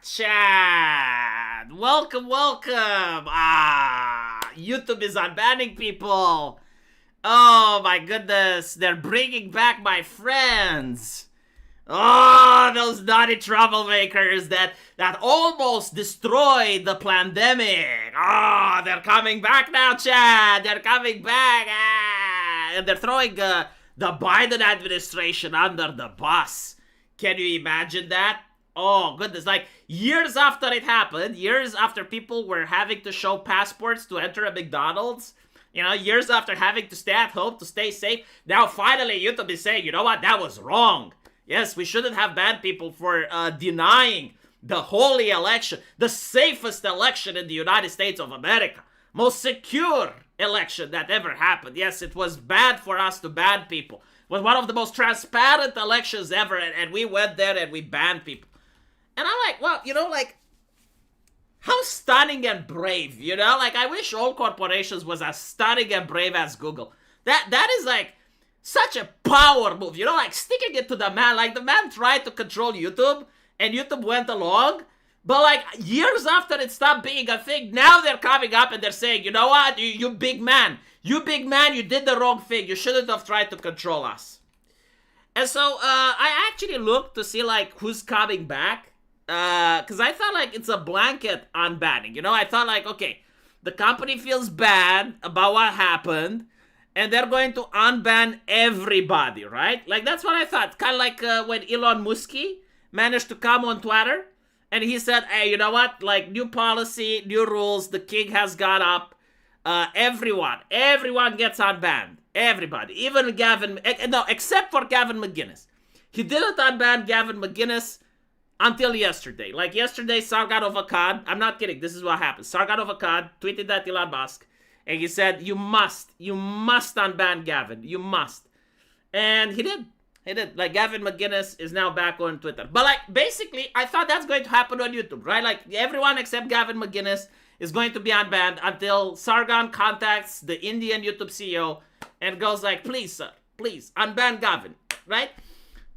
Chad! Welcome. YouTube is unbanning people. Oh my goodness, they're bringing back my friends. Oh, those naughty troublemakers that almost destroyed the pandemic. Oh, they're coming back now, Chad. They're coming back. And they're throwing the Biden administration under the bus. Can you imagine that? Oh, goodness. Like, years after it happened, years after people were having to show passports to enter a McDonald's, years after having to stay at home to stay safe, now finally YouTube is saying, you know what, that was wrong. Yes, we shouldn't have banned people for denying the holy election, the safest election in the United States of America, most secure election that ever happened. Yes, it was bad for us to ban people. It was one of the most transparent elections ever, and we went there and we banned people. And I'm like, well, how stunning and brave, I wish all corporations was as stunning and brave as Google. That is like such a power move, sticking it to the man. Like, the man tried to control YouTube, and YouTube went along. But, like, years after it stopped being a thing, now they're coming up and they're saying, you know what, you big man, you did the wrong thing. You shouldn't have tried to control us. And so, I actually looked to see, like, who's coming back. Because I thought, like, it's a blanket unbanning. I thought, like, okay, the company feels bad about what happened, and they're going to unban everybody, right? Like, that's what I thought. Kind of like when Elon Musk managed to come on Twitter, and he said, hey, you know what? Like, new policy, new rules, the king has got up. Everyone gets unbanned. Everybody. Even Gavin, no, except for Gavin McGuinness. He didn't unban Gavin McGuinness until yesterday. Like, yesterday, Sargon Akkad, I'm not kidding, this is what happened. Sargon Akkad tweeted at Elon Musk, and he said, you must unban Gavin. You must. And he did. Like, Gavin McGuinness is now back on Twitter. But, like, basically, I thought that's going to happen on YouTube, right? Like, everyone except Gavin McGuinness is going to be unbanned until Sargon contacts the Indian YouTube CEO and goes like, please, sir, please, unban Gavin, right?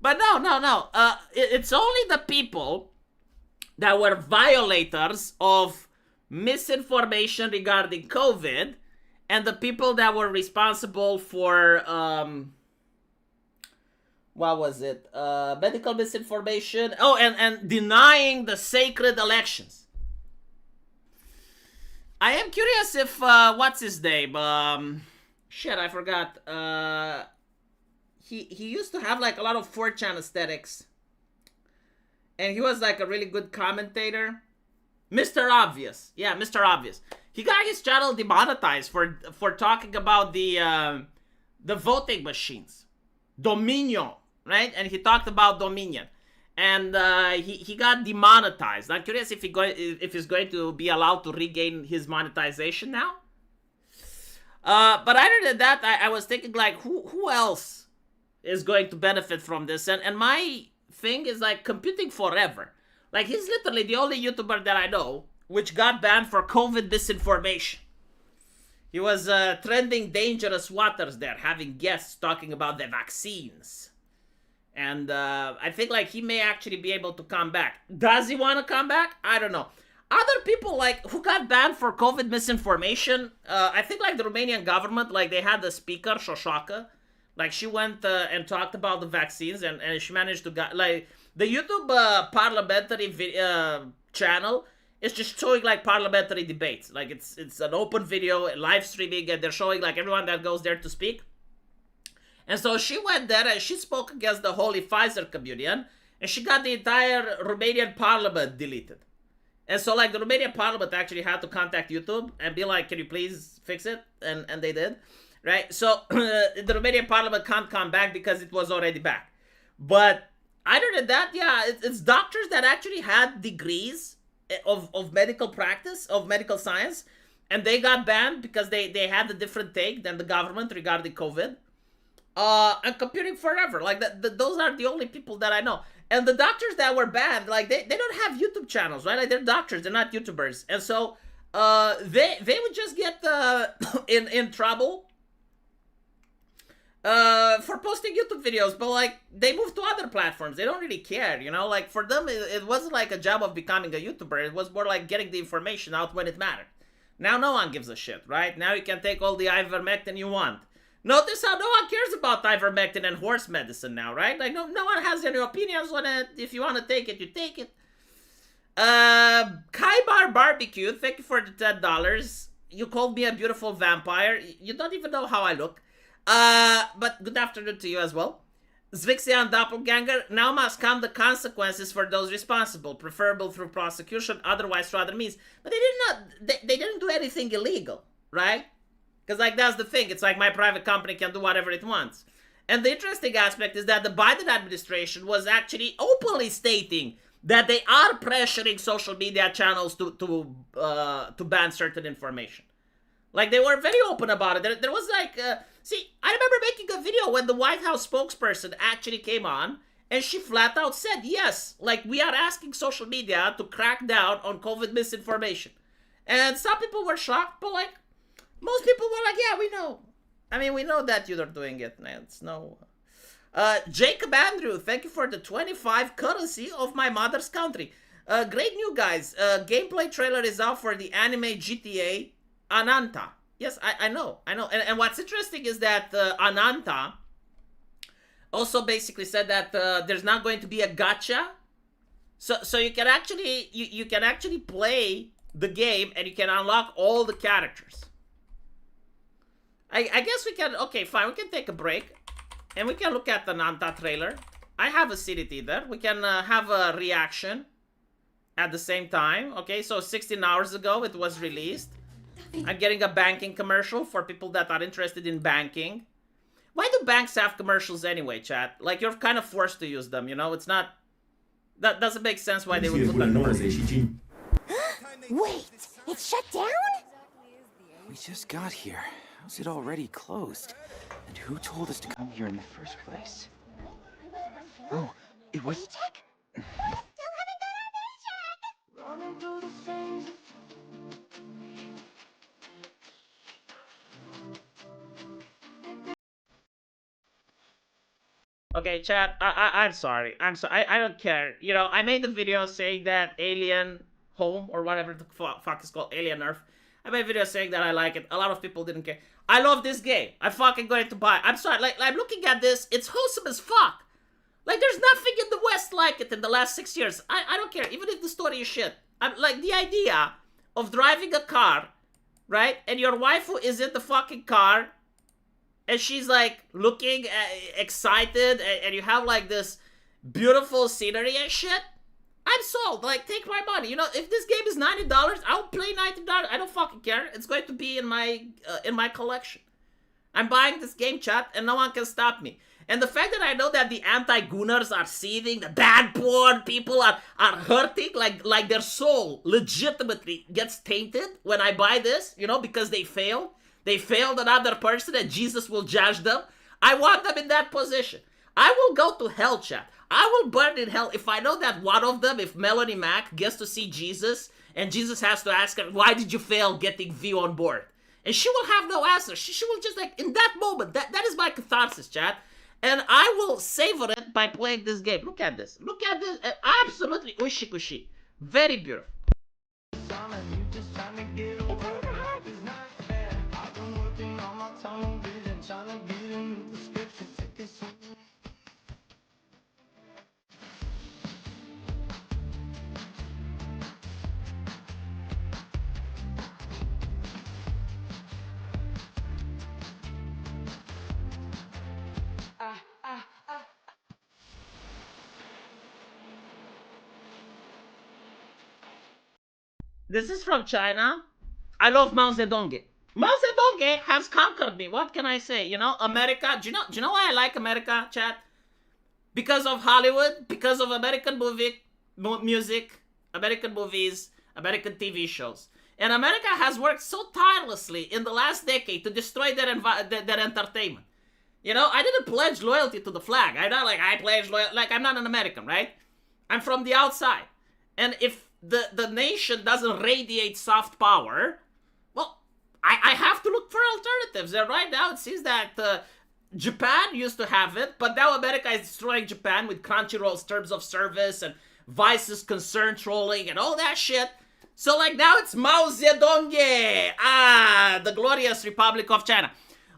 But no. It's only the people that were violators of misinformation regarding COVID, and the people that were responsible for medical misinformation. Oh, and denying the sacred elections. I am curious if what's his name? I forgot. He used to have like a lot of 4chan aesthetics, and he was like a really good commentator. Mr. Obvious. Yeah, Mr. Obvious. He got his channel demonetized for talking about the voting machines. Dominion, right? And he talked about Dominion. And he got demonetized. I'm curious if he's going to be allowed to regain his monetization now. But other than that, I was thinking, like, who else is going to benefit from this? And my thing is, like, Computing Forever. Like, he's literally the only YouTuber that I know which got banned for COVID misinformation. He was trending dangerous waters there, having guests talking about the vaccines. And I think, like, he may actually be able to come back. Does he want to come back? I don't know. Other people, like, who got banned for COVID misinformation, I think, like, the Romanian government, like, they had the speaker, Șoșoacă. Like, she went and talked about the vaccines, and she managed to get, like, the YouTube parliamentary channel is just showing, like, parliamentary debates. Like, it's an open video, live streaming, and they're showing, like, everyone that goes there to speak. And so she went there and she spoke against the Holy Pfizer Communion, and she got the entire Romanian parliament deleted. And so, like, the Romanian parliament actually had to contact YouTube and be like, can you please fix it? And they did, right? So the Romanian parliament can't come back because it was already back. But other than that, yeah, it's doctors that actually had degrees of medical practice, of medical science, and they got banned because they had a different take than the government regarding COVID. And Computing Forever, like, those are the only people that I know. And the doctors that were banned, like, they don't have YouTube channels, right? Like, they're doctors, they're not YouTubers. And so they would just get in trouble for posting YouTube videos, but like they moved to other platforms. They don't really care, you know. Like for them, it wasn't like a job of becoming a YouTuber. It was more like getting the information out when it mattered. Now no one gives a shit, right? Now you can take all the ivermectin you want. Notice how no one cares about ivermectin and horse medicine now, right? Like no one has any opinions on it. If you want to take it, you take it. Kaibar Barbecue, thank you for the $10. You called me a beautiful vampire. You don't even know how I look. But good afternoon to you as well. Zvixian Doppelganger, now must come the consequences for those responsible, preferable through prosecution, otherwise through other means. But they didn't do anything illegal, right? Because like that's the thing, it's like my private company can do whatever it wants. And the interesting aspect is that the Biden administration was actually openly stating that they are pressuring social media channels to ban certain information. Like they were very open about it. There was like, see, I remember making a video when the White House spokesperson actually came on and she flat out said, yes, like we are asking social media to crack down on COVID misinformation. And some people were shocked, but like most people were like, yeah, we know. I mean, we know that you're doing it, man. It's no... Jacob Andrew, thank you for the 25 currency of my mother's country. Great new guys. Gameplay trailer is out for the anime GTA Ananta. Yes, I know. And what's interesting is that Ananta also basically said that there's not going to be a gacha. So you can actually you can actually play the game and you can unlock all the characters. I guess we can, okay, fine, we can take a break. And we can look at the Nanta trailer. I have a CDT there. We can have a reaction at the same time. Okay, so 16 hours ago it was released. I'm getting a banking commercial for people that are interested in banking. Why do banks have commercials anyway, chat? Like, you're kind of forced to use them, you know? It's not... That doesn't make sense why they would put that commercial. Wait, it's shut down? We just got here. How's it already closed? And who told us to come here in the first place? Oh, it was... Okay, chat, I'm sorry. I don't care. You know, I made the video saying that Alien Home, or whatever the fuck is called, Alien Earth. I made a video saying that I like it. A lot of people didn't care. I love this game. I'm fucking going to buy it. I'm sorry, like, I'm looking at this. It's wholesome as fuck. Like, there's nothing in the West like it in the last 6 years. I don't care, even if the story is shit. I'm like, the idea of driving a car, right? And your waifu is in the fucking car. And she's like looking excited. And you have like this beautiful scenery and shit. I'm sold. Like, take my money. You know, if this game is $90, I'll play $90. I don't fucking care. It's going to be in my collection. I'm buying this game, chat, and no one can stop me. And the fact that I know that the anti-gooners are seething, the bad porn people are hurting, like their soul legitimately gets tainted when I buy this, you know, because they failed. They failed another person and Jesus will judge them. I want them in that position. I will go to hell, chat. I will burn in hell if I know that one of them, if Melanie Mac gets to see Jesus and Jesus has to ask her, why did you fail getting V on board? And she will have no answer. She will just like, in that moment, that is my catharsis, chat. And I will savor it by playing this game. Look at this. Look at this. Absolutely ushi-kushi. Very beautiful. This is from China. I love Mao Zedong. Mao Zedong has conquered me. What can I say? You know, America. Do you know why I like America, chat? Because of Hollywood, because of American music, American movies, American TV shows. And America has worked so tirelessly in the last decade to destroy their entertainment. You know, I didn't pledge loyalty to the flag. I'm not like, I pledge loyalty. Like, I'm not an American, right? I'm from the outside. And if the nation doesn't radiate soft power, well, I have to look for alternatives. And right now it seems that Japan used to have it, but now America is destroying Japan with Crunchyroll's terms of service and Vice's concern trolling and all that shit. So, like, now it's Mao Zedong, the glorious Republic of China.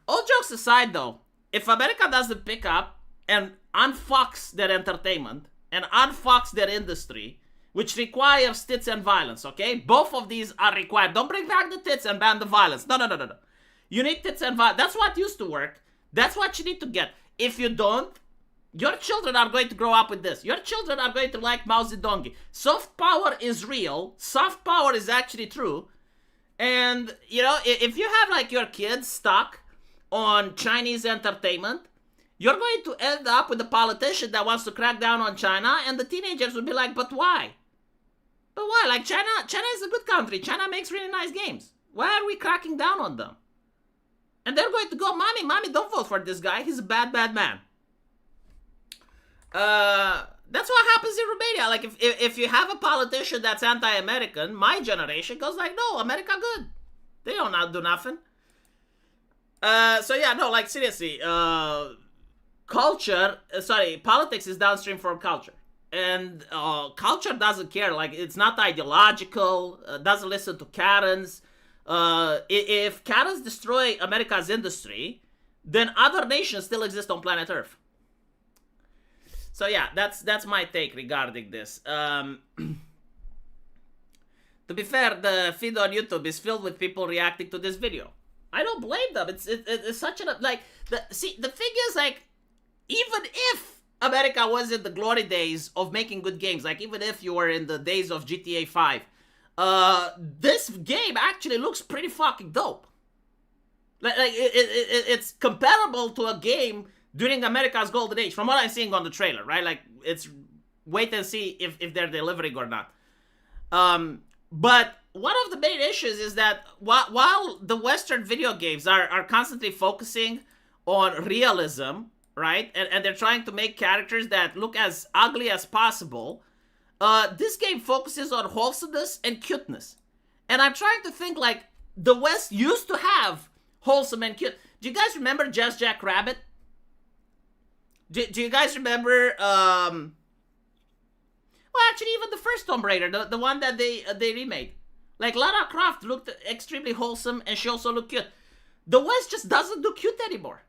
All jokes aside, though, if America doesn't pick up and unfucks their entertainment and unfucks their industry, which requires tits and violence, okay? Both of these are required. Don't bring back the tits and ban the violence. No. You need tits and violence. That's what used to work. That's what you need to get. If you don't, your children are going to grow up with this. Your children are going to like Mao Zedong. Soft power is real. Soft power is actually true. And, you know, if you have, like, your kids stuck on Chinese entertainment, you're going to end up with a politician that wants to crack down on China, and the teenagers will be like, but why? But why? Like, China is a good country. China makes really nice games. Why are we cracking down on them? And they're going to go, Mommy, don't vote for this guy. He's a bad man. That's what happens in Romania. Like, if you have a politician that's anti-American, my generation goes like, no, America good. They don't not do nothing. So yeah, no, like, seriously, politics is downstream from culture. And culture doesn't care. Like, it's not ideological, doesn't listen to Karens. If Karens destroy America's industry, then other nations still exist on planet Earth. So yeah, that's my take regarding this. To be fair, the feed on YouTube is filled with people reacting to this video. I don't blame them. It's such a, like, the thing is, like, even if America was in the glory days of making good games, like, even if you were in the days of GTA 5, this game actually looks pretty fucking dope. Like it's comparable to a game during America's golden age, from what I'm seeing on the trailer, right? Like, it's wait and see if they're delivering or not. But one of the main issues is that while the Western video games are constantly focusing on realism, right? And they're trying to make characters that look as ugly as possible, this game focuses on wholesomeness and cuteness. And I'm trying to think, like, the West used to have wholesome and cute. Do you guys remember Just Jack Rabbit? Do you guys remember, well, actually, even the first Tomb Raider, the one that they remade. Like, Lara Croft looked extremely wholesome, and she also looked cute. The West just doesn't do cute anymore.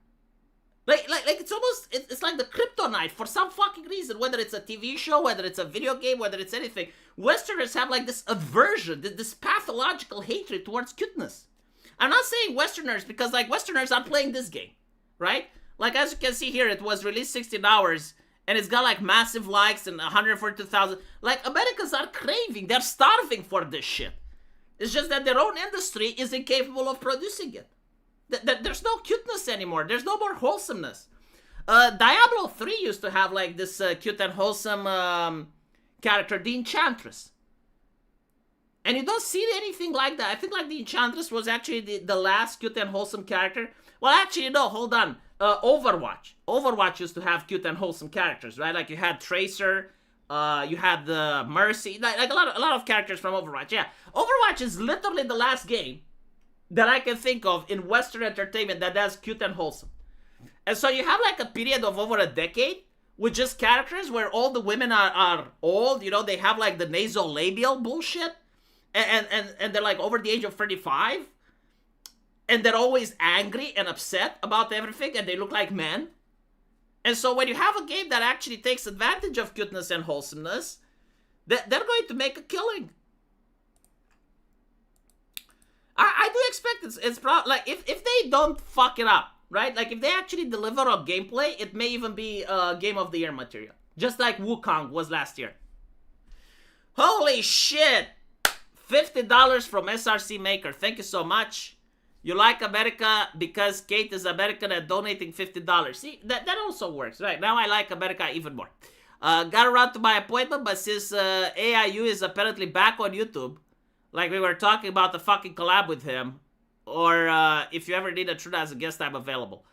Like it's almost, it's like the kryptonite for some fucking reason, whether it's a TV show, whether it's a video game, whether it's anything. Westerners have, like, this aversion, this pathological hatred towards cuteness. I'm not saying Westerners, because, like, Westerners are playing this game, right? Like, as you can see here, it was released 16 hours, and it's got, like, massive likes and 142,000. Like, Americans are craving, they're starving for this shit. It's just that their own industry is incapable of producing it. There's no cuteness anymore. There's no more wholesomeness. Diablo 3 used to have, like, this cute and wholesome character, the Enchantress. And you don't see anything like that. I think, like, the Enchantress was actually the last cute and wholesome character. Well, actually, no, hold on. Overwatch. Overwatch used to have cute and wholesome characters, right? Like, you had Tracer, you had the Mercy, like a lot of characters from Overwatch. Yeah, Overwatch is literally the last game that I can think of in Western entertainment that has cute and wholesome. And so you have, like, a period of over a decade with just characters where all the women are old, you know, they have, like, the nasolabial bullshit, and they're, like, over the age of 35, and they're always angry and upset about everything, and they look like men. And so when you have a game that actually takes advantage of cuteness and wholesomeness, they're going to make a killing. I do expect it's probably, like, if they don't fuck it up, right? Like, if they actually deliver on gameplay, it may even be Game of the Year material. Just like Wukong was last year. Holy shit! $50 from SRC Maker. Thank you so much. You like America because Kate is American and donating $50. See, that also works, right? Now I like America even more. Got around to my appointment, but since AIU is apparently back on YouTube, like we were talking about the fucking collab with him, or if you ever need a Truda as a guest, I'm available.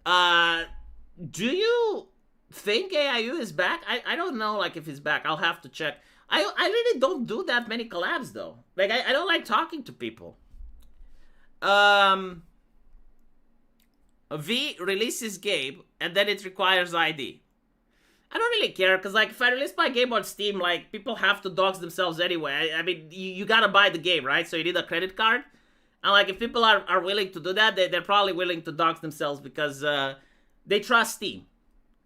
Do you think AIU is back? I don't know, like, if he's back. I'll have to check. I really don't do that many collabs, though. Like, I don't like talking to people. V releases game, and then it requires ID. I don't really care, because, like, if I release my game on Steam, like, people have to dox themselves anyway. I mean, you gotta buy the game, right? So you need a credit card. And, like, if people are willing to do that, they're probably willing to dox themselves because they trust Steam.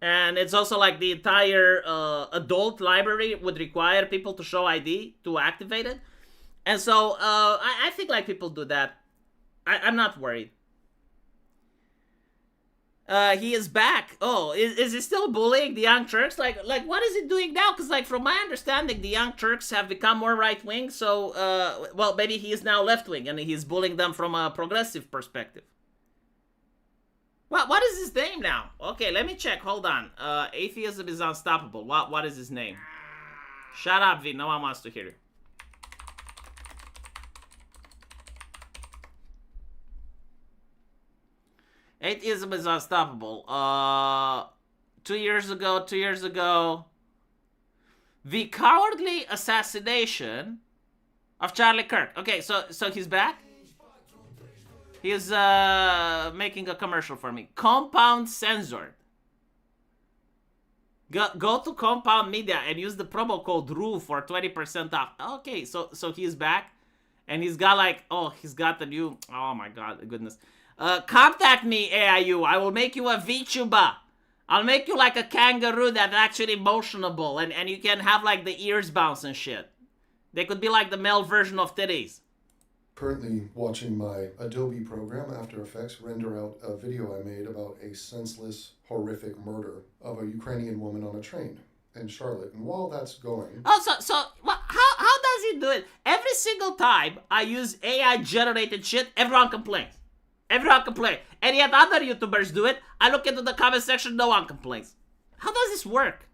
And it's also, like, the entire adult library would require people to show ID to activate it. And so, I think, like, people do that. I'm not worried. He is back. Oh, is he still bullying the Young Turks? Like, what is he doing now? Because, like, from my understanding, the Young Turks have become more right-wing, so, well, maybe he is now left-wing, and he's bullying them from a progressive perspective. What is his name now? Okay, let me check. Hold on. Atheism is unstoppable. What is his name? Shut up, V. No one wants to hear you. Atheism is unstoppable. 2 years ago, the cowardly assassination of Charlie Kirk. Okay, so he's back. He's making a commercial for me. Compound Censored. Go to Compound Media and use the promo code RU for 20% off. Okay, so he's back, and he's got like, oh, he's got the new. Oh my God, goodness. Contact me, AIU. I will make you a VTuber. I'll make you like a kangaroo that's actually motionable, and you can have like the ears bounce and shit. They could be like the male version of titties. Currently watching my Adobe program, After Effects, render out a video I made about a senseless, horrific murder of a Ukrainian woman on a train in Charlotte. And while that's going... Oh, so how does he do it? Every single time I use AI-generated shit, everyone complains. Everyone complains. And yet other YouTubers do it. I look into the comment section, no one complains. How does this work?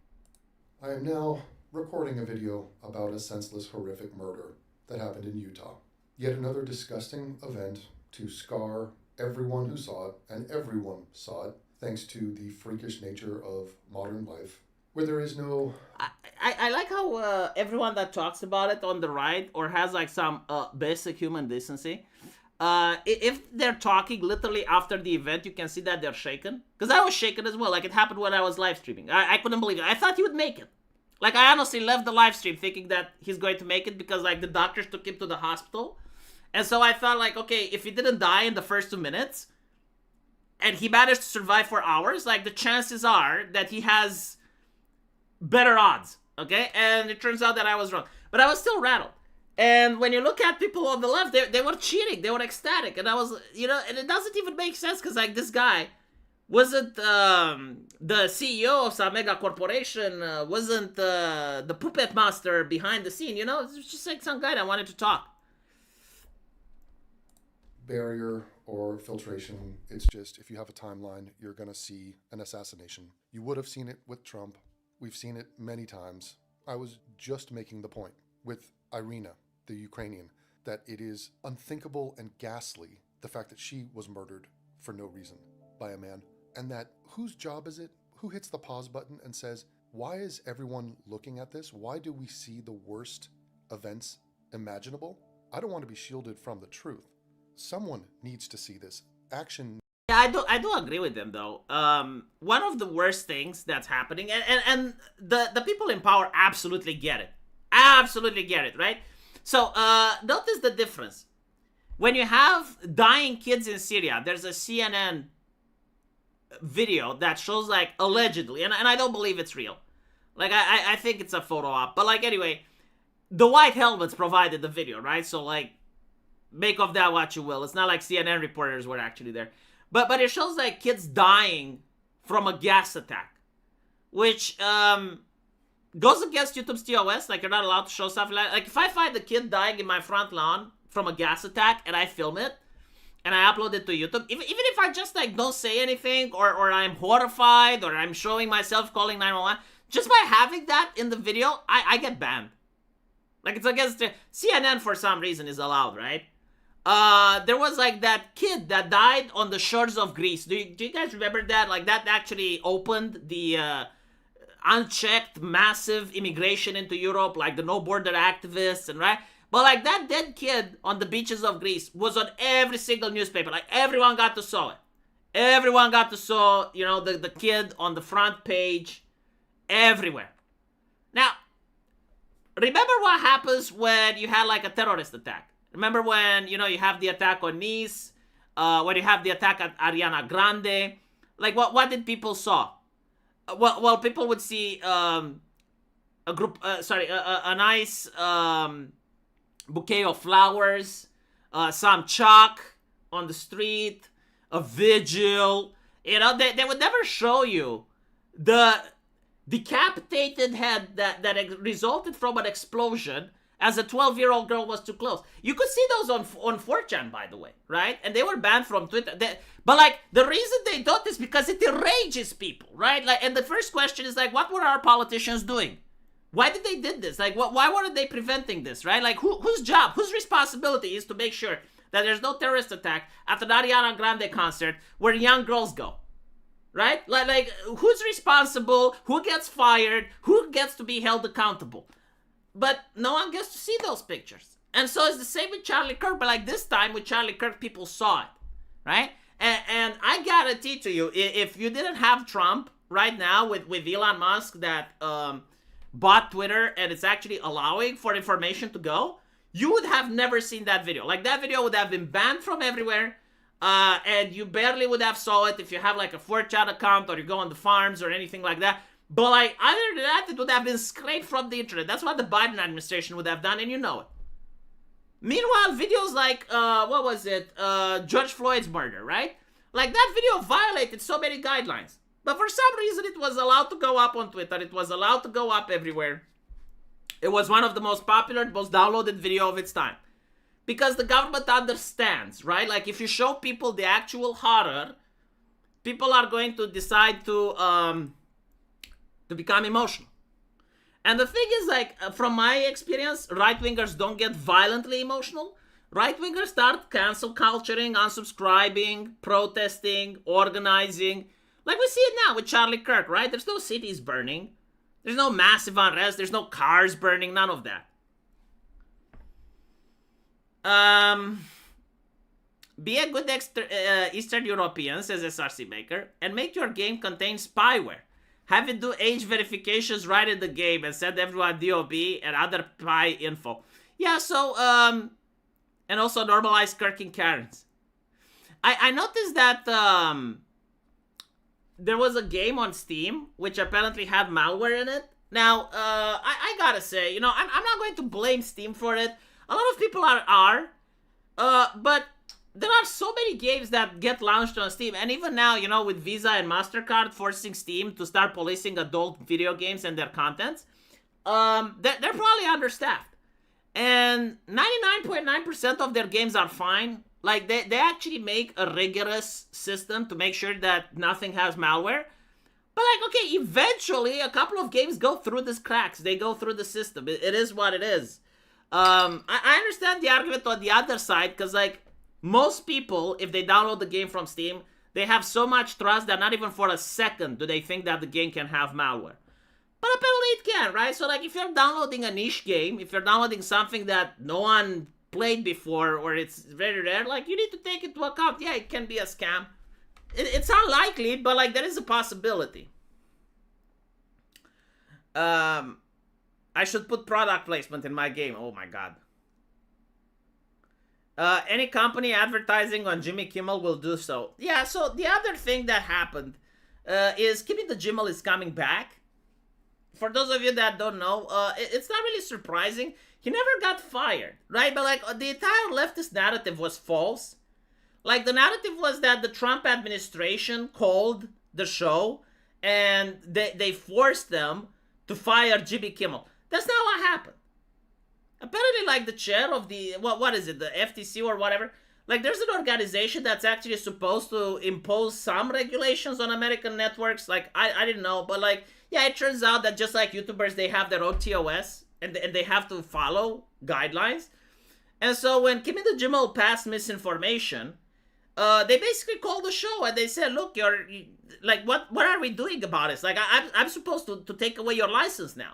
I am now recording a video about a senseless, horrific murder that happened in Utah. Yet another disgusting event to scar everyone who saw it, and everyone saw it, thanks to the freakish nature of modern life, where there is no... I like how everyone that talks about it on the right, or has like some basic human decency, if they're talking literally after the event, you can see that they're shaken. Because I was shaken as well. Like, it happened when I was live streaming. I couldn't believe it. I thought he would make it. Like, I honestly left the live stream thinking that he's going to make it because, like, the doctors took him to the hospital. And so I thought, like, okay, if he didn't die in the first 2 minutes, and he managed to survive for hours, like, the chances are that he has better odds, okay? And it turns out that I was wrong. But I was still rattled. And when you look at people on the left, they were cheating. They were ecstatic. And I was, you know, and it doesn't even make sense because, like, this guy wasn't the CEO of some mega corporation, wasn't the puppet master behind the scene, you know? It's just like some guy that wanted to talk. Barrier or filtration. It's just, if you have a timeline, you're going to see an assassination. You would have seen it with Trump. We've seen it many times. I was just making the point with Irina, the Ukrainian, that it is unthinkable and ghastly, the fact that she was murdered for no reason by a man. And that, whose job is it? Who hits the pause button and says, why is everyone looking at this? Why do we see the worst events imaginable? I don't want to be shielded from the truth. Someone needs to see this. Action. Yeah, I do agree with them, though. One of the worst things that's happening, and the people in power absolutely get it. Absolutely get it, right? So, notice the difference. When you have dying kids in Syria, there's a CNN video that shows, like, allegedly, and I don't believe it's real. Like, I think it's a photo op. But, like, anyway, the white helmets provided the video, right? So, like, make of that what you will. It's not like CNN reporters were actually there. But it shows, like, kids dying from a gas attack. Which, goes against YouTube's TOS. Like, you're not allowed to show stuff like if I find a kid dying in my front lawn from a gas attack and I film it and I upload it to YouTube, even if I just, like, don't say anything or I'm horrified or I'm showing myself calling 911, just by having that in the video, I get banned. Like, it's against the... CNN for some reason is allowed, right? There was, like, that kid that died on the shores of Greece. Do you guys remember that? Like, that actually opened the unchecked massive immigration into Europe, like the no border activists, and right? But, like, that dead kid on the beaches of Greece was on every single newspaper. Like, everyone got to saw it. Everyone got to saw, the kid on the front page everywhere. Now, remember what happens when you had like a terrorist attack? Remember when, you have the attack on Nice, when you have the attack at Ariana Grande? Like, what did people saw? Well, people would see a nice bouquet of flowers, some chalk on the street, a vigil. They would never show you the decapitated head that resulted from an explosion as a 12-year-old girl was too close. You could see those on 4chan, by the way, right? And they were banned from Twitter. But like, the reason they don't is because it enrages people, right? Like, and the first question is like, what were our politicians doing? Why did they did this? Like, why weren't they preventing this, right? Like, whose job, whose responsibility is to make sure that there's no terrorist attack at an Ariana Grande concert where young girls go, right? Like, who's responsible? Who gets fired? Who gets to be held accountable? But no one gets to see those pictures. And so it's the same with Charlie Kirk, but like this time with Charlie Kirk, people saw it, right? And I guarantee to you, if you didn't have Trump right now with Elon Musk that bought Twitter and it's actually allowing for information to go, you would have never seen that video. Like, that video would have been banned from everywhere, and you barely would have saw it if you have like a 4chan account or you go on the farms or anything like that. But like, other than that, it would have been scraped from the internet. That's what the Biden administration would have done, and you know it. Meanwhile, videos like, George Floyd's murder, right? Like, that video violated so many guidelines. But for some reason, it was allowed to go up on Twitter. It was allowed to go up everywhere. It was one of the most popular, most downloaded video of its time. Because the government understands, right? Like, if you show people the actual horror, people are going to decide to become emotional. And the thing is, like, from my experience, right-wingers don't get violently emotional. Right-wingers start cancel culturing, unsubscribing, protesting, organizing. Like we see it now with Charlie Kirk, right? There's no cities burning. There's no massive unrest. There's no cars burning. None of that. Be a good Eastern European, says SRC Maker, and make your game contain spyware. Have it do age verifications right in the game and send everyone DOB and other spy info. Yeah, so, and also normalize Kirking Karens. I noticed that there was a game on Steam which apparently had malware in it. Now, I gotta say, I'm not going to blame Steam for it. A lot of people are, but there are so many games that get launched on Steam, and even now, with Visa and MasterCard forcing Steam to start policing adult video games and their contents, they're probably understaffed. And 99.9% of their games are fine. Like, they actually make a rigorous system to make sure that nothing has malware. But, like, okay, eventually a couple of games go through these cracks. They go through the system. It is what it is. I understand the argument on the other side, because, like, most people, if they download the game from Steam, they have so much trust that not even for a second do they think that the game can have malware. But apparently it can, right? So, like, if you're downloading a niche game, if you're downloading something that no one played before, or it's very rare, like, you need to take into account, yeah, it can be a scam. It's unlikely, but, like, there is a possibility. I should put product placement in my game. Oh my god. Any company advertising on Jimmy Kimmel will do so. Yeah, so the other thing that happened is Kimmy the Jimmel is coming back. For those of you that don't know, it's not really surprising. He never got fired, right? But like, the entire leftist narrative was false. Like, the narrative was that the Trump administration called the show and they forced them to fire Jimmy Kimmel. That's not what happened. Apparently, like, the chair of the, what is it, the FTC or whatever, like, there's an organization that's actually supposed to impose some regulations on American networks. Like, I didn't know, but like, yeah, it turns out that just like YouTubers, they have their own TOS, and they have to follow guidelines. And so when Kimmy the Jimmel passed misinformation, they basically called the show and they said, look, like, what are we doing about this? Like, I'm supposed to take away your license now.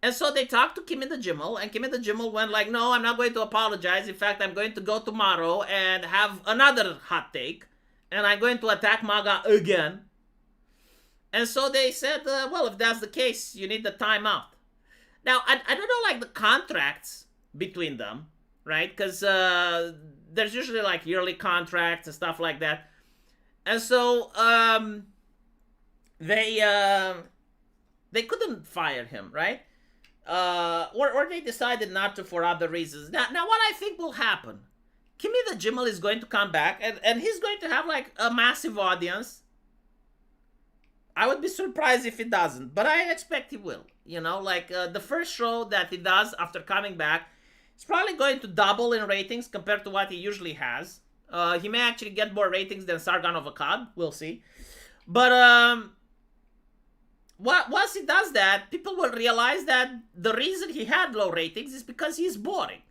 And so they talked to Kimmy the Jimmel, and Kimmy the Jimmel went like, no, I'm not going to apologize. In fact, I'm going to go tomorrow and have another hot take and I'm going to attack MAGA again. And so they said, well, if that's the case, you need the timeout. Now, I don't know, like, the contracts between them, right? Because there's usually, like, yearly contracts and stuff like that. And so they couldn't fire him, right? Or they decided not to for other reasons. Now what I think will happen, Kimmy the Kimmel is going to come back, and he's going to have, like, a massive audience. I would be surprised if he doesn't, but I expect he will. You know, like, the first show that he does after coming back, he's probably going to double in ratings compared to what he usually has. He may actually get more ratings than Sargon of Akkad. We'll see. But once he does that, people will realize that the reason he had low ratings is because he's boring.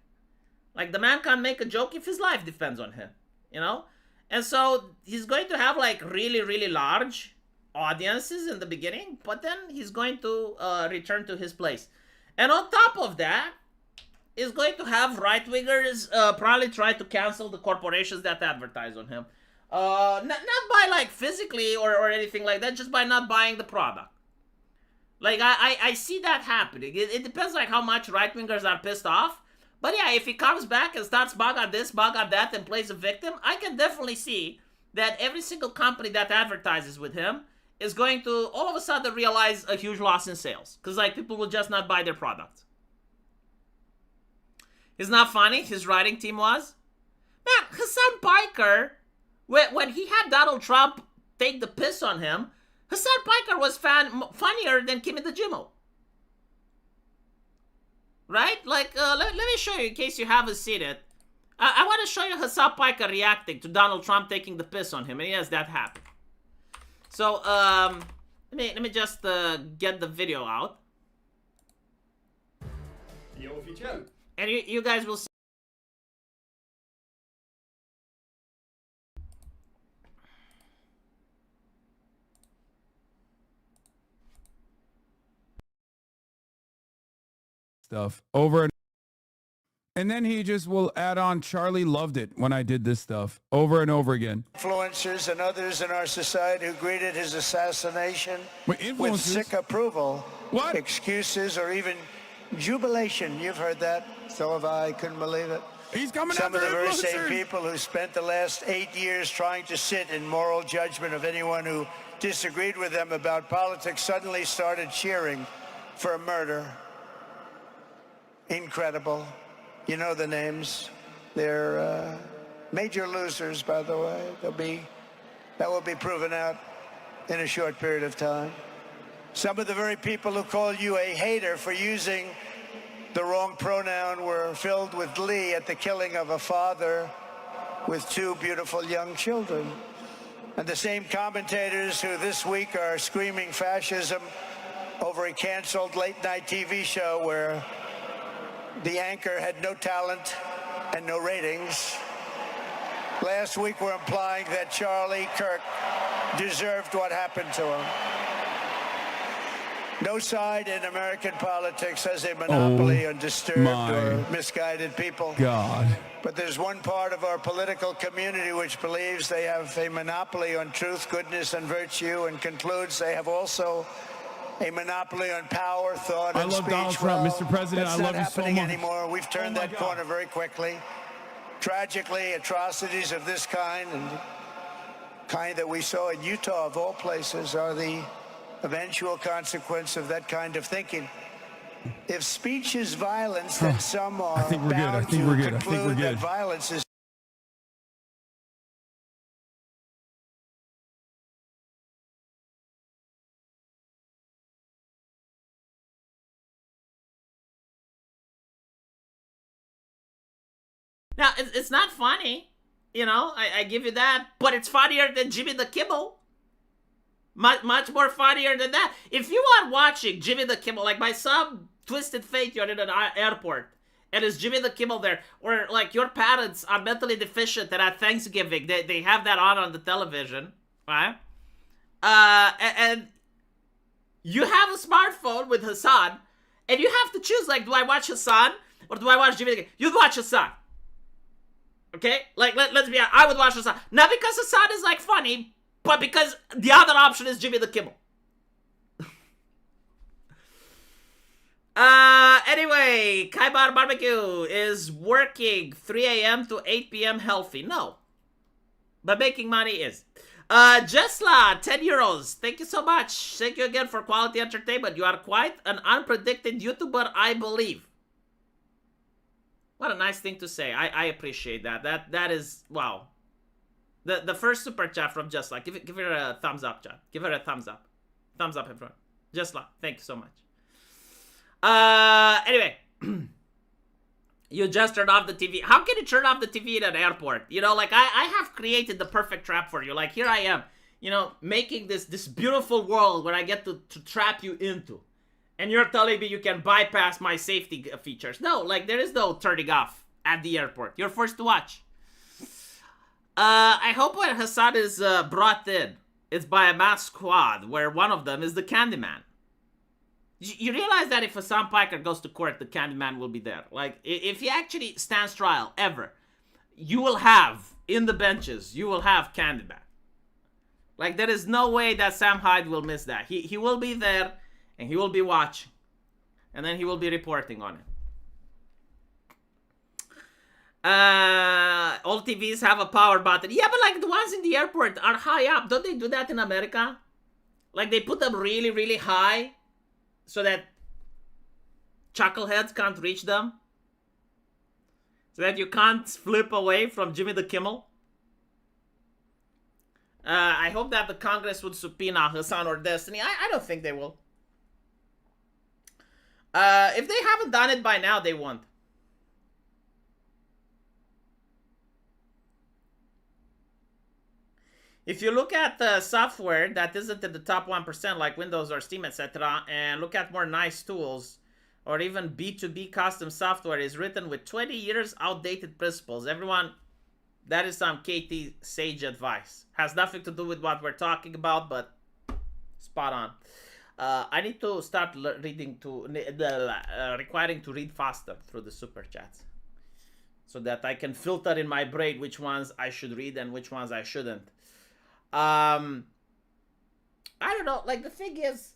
Like, the man can't make a joke if his life depends on him, you know? And so he's going to have, like, really, really large audiences in the beginning, but then he's going to return to his place. And on top of that, he's going to have right-wingers probably try to cancel the corporations that advertise on him. Not by, like, physically or anything like that, just by not buying the product. Like, I see that happening. It depends, like, how much right-wingers are pissed off. But yeah, if he comes back and starts MAGA this, MAGA that, and plays a victim, I can definitely see that every single company that advertises with him is going to all of a sudden realize a huge loss in sales. Because, like, people will just not buy their product. It's not funny, his writing team was. Man, Hassan Piker, when he had Donald Trump take the piss on him, Hassan Piker was funnier than Kimmy the Kimmel. Right? Like, let me show you in case you haven't seen it. I want to show you Hassan Piker reacting to Donald Trump taking the piss on him. And yes, that happened. So, let me just get the video out. And you guys will see. Stuff over and then he just will add on Charlie loved it when I did this stuff over and over again. Influencers and others in our society who greeted his assassination with sick approval, excuses, or even jubilation. You've heard that. So have I. Couldn't believe it. He's coming Some of the very influencers. same people who spent the last 8 years trying to sit in moral judgment of anyone who disagreed with them about politics suddenly started cheering for a murder. Incredible. You know the names. They're major losers, by the way. That will be proven out in a short period of time. Some of the very people who call you a hater for using the wrong pronoun were filled with glee at the killing of a father with 2 beautiful young children. And the same commentators who this week are screaming fascism over a canceled late-night TV show where the anchor had no talent and no ratings. Last week were implying that Charlie Kirk deserved what happened to him. No side in American politics has a monopoly on disturbed or misguided people. God. But there's one part of our political community which believes they have a monopoly on truth, goodness, and virtue, and concludes they have also a monopoly on power, thought, and I love speech. Donald Trump, Mr. President. I love you so much. That's not happening anymore. We've turned that corner very quickly. Tragically, atrocities of this kind, and the kind that we saw in Utah, of all places, are the eventual consequence of that kind of thinking. If speech is violence, then some are bound to conclude that violence is. Now, it's not funny, you know, I give you that, but it's funnier than Jimmy the Kimmel. Much more funnier than that. If you are watching Jimmy the Kimmel, like by some twisted fate, you're in an airport, and it's Jimmy the Kimmel there, or like your parents are mentally deficient and at Thanksgiving, they have that on the television, right? And you have a smartphone with Hassan, and you have to choose, like, do I watch Hassan or do I watch Jimmy the Kimmel? You watch Hassan. Okay? Like, let's be honest. I would watch Hassan. Not because Hassan is, like, funny, but because the other option is Jimmy the Kimmel. Anyway, Kaibar Barbecue is working 3 a.m. to 8 p.m. healthy. No. But making money is. Jesla, 10 euros. Thank you so much. Thank you again for quality entertainment. You are quite an unpredicted YouTuber, I believe. What a nice thing to say. I appreciate that. That is, wow. The first super chat from Jesla. Give her a thumbs up, chat. Give her a thumbs up. Thumbs up in front. Jesla, thank you so much. Anyway. You just turned off the TV. How can you turn off the TV at an airport? You know, like, I have created the perfect trap for you. Like, here I am, you know, making this beautiful world where I get to trap you into. And you're telling me you can bypass my safety features. No, like, there is no turning off at the airport. You're forced to watch. I hope when Hassan is brought in, it's by a mass squad where one of them is the Candyman. You realize that if Hassan Piker goes to court, the Candyman will be there. Like, if he actually stands trial, ever, you will have, in the benches, you will have Candyman. Like, there is no way that Sam Hyde will miss that. He will be there, and he will be watching. And then he will be reporting on it. All TVs have a power button. Yeah, but, like, the ones in the airport are high up. Don't they do that in America? Like, they put them really, really high, so that chuckleheads can't reach them? So that you can't flip away from Jimmy the Kimmel? I hope that the Congress would subpoena Hassan or Destiny. I don't think they will. If they haven't done it by now, they won't. If you look at the software that isn't in the top 1%, like Windows or Steam, etc., and look at more nice tools, or even B2B custom software is written with 20 years outdated principles. Everyone, that is some KT sage advice. Has nothing to do with what we're talking about, but spot on. I need to start requiring to read faster through the super chats, so that I can filter in my brain which ones I should read and which ones I shouldn't. I don't know, like, the thing is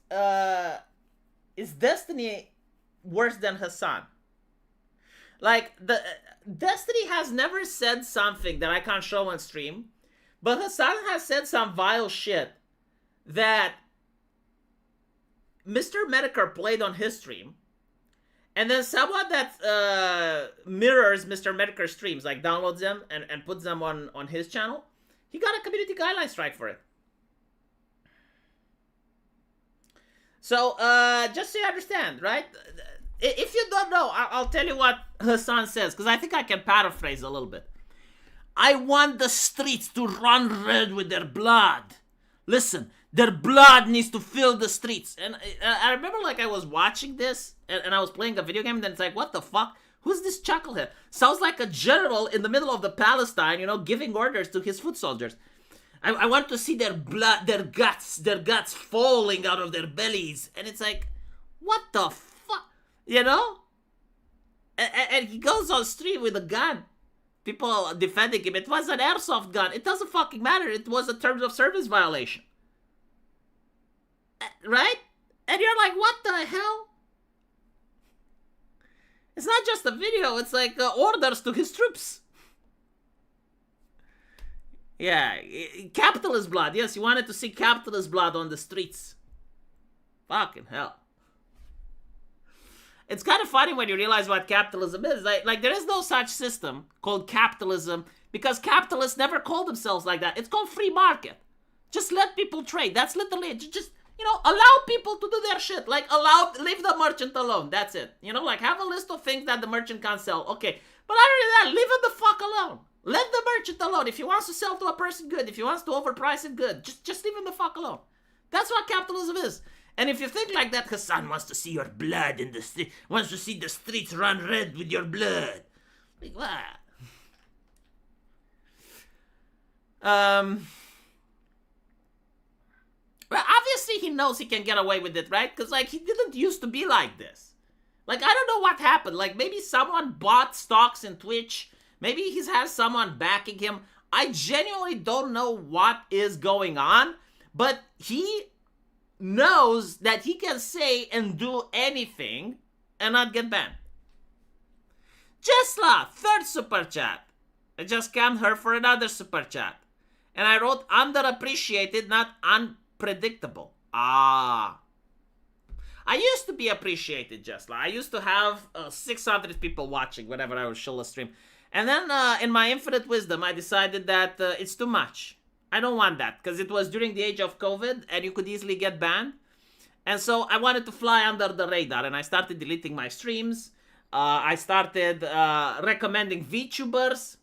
Destiny worse than Hassan? Like, the Destiny has never said something that I can't show on stream, but Hassan has said some vile shit that Mr. Medicare played on his stream, and then someone that mirrors Mr. Medicare streams, like downloads them and puts them on his channel, he got a community guideline strike for it. So, just so you understand, right? If you don't know, I'll tell you what Hassan says, because I think I can paraphrase a little bit. I want the streets to run red with their blood. Listen, their blood needs to fill the streets. And I remember, like, I was watching this, and I was playing a video game, and then it's like, what the fuck? Who's this chucklehead? Sounds like a general in the middle of the Palestine, you know, giving orders to his foot soldiers. I want to see their blood, their guts falling out of their bellies. And it's like, what the fuck? You know? And he goes on stream with a gun. People defending him. It was an airsoft gun. It doesn't fucking matter. It was a terms of service violation. Right? And you're like, what the hell? It's not just a video, it's like orders to his troops. Yeah, capitalist blood. Yes, you wanted to see capitalist blood on the streets. Fucking hell. It's kind of funny when you realize what capitalism is. Like there is no such system called capitalism, because capitalists never call themselves like that. It's called free market. Just let people trade. That's literally it. Just, you know, allow people to do their shit. Like, leave the merchant alone. That's it. You know, like, have a list of things that the merchant can't sell. Okay. But other than that, leave him the fuck alone. Let the merchant alone. If he wants to sell to a person, good. If he wants to overprice it, good. Just leave him the fuck alone. That's what capitalism is. And if you think like that, Hassan wants to see your blood in the street, wants to see the streets run red with your blood. Like, what? Well, obviously he knows he can get away with it, right? Because, like, he didn't used to be like this. Like, I don't know what happened. Like, maybe someone bought stocks in Twitch. Maybe he has someone backing him. I genuinely don't know what is going on, but he knows that he can say and do anything and not get banned. Jesla, third super chat. I just scammed her for another super chat. And I wrote underappreciated, not unpredictable. Ah. I used to be appreciated, Jesla. I used to have 600 people watching whenever I would show a stream. And then in my infinite wisdom, I decided that it's too much. I don't want that because it was during the age of COVID and you could easily get banned. And so I wanted to fly under the radar and I started deleting my streams. I started recommending VTubers.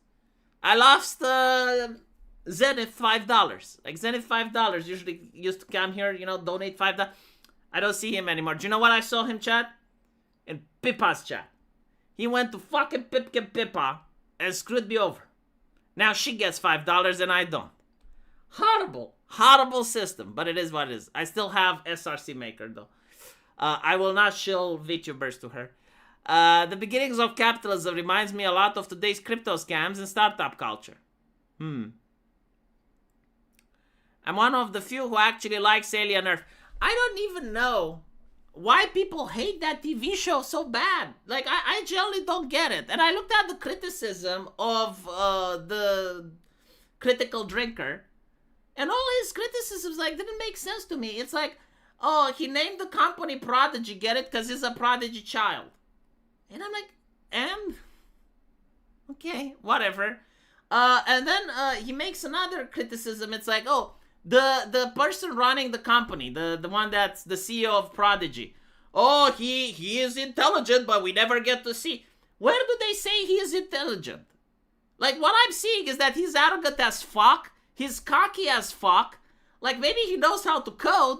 I lost Zenith $5. Like Zenith $5 usually used to come here, you know, donate $5. I don't see him anymore. Do you know what I saw him chat? In Pippa's chat. He went to fucking Pipkin Pippa and screwed me over. Now she gets $5 and I don't. Horrible. Horrible system, but it is what it is. I still have SRC Maker though. I will not shill VTubers to her. The beginnings of capitalism reminds me a lot of today's crypto scams and startup culture. I'm one of the few who actually likes Alien Earth. I don't even know why people hate that TV show so bad. Like, I generally don't get it. And I looked at the criticism of the Critical Drinker, and all his criticisms, like, didn't make sense to me. It's like, oh, he named the company Prodigy, get it? Because he's a prodigy child. And I'm like, and? Okay, whatever. And then he makes another criticism. It's like, oh, the person running the company, the one that's the CEO of Prodigy. Oh, he is intelligent, but we never get to see. Where do they say he is intelligent? Like, what I'm seeing is that he's arrogant as fuck. He's cocky as fuck. Like, maybe he knows how to code,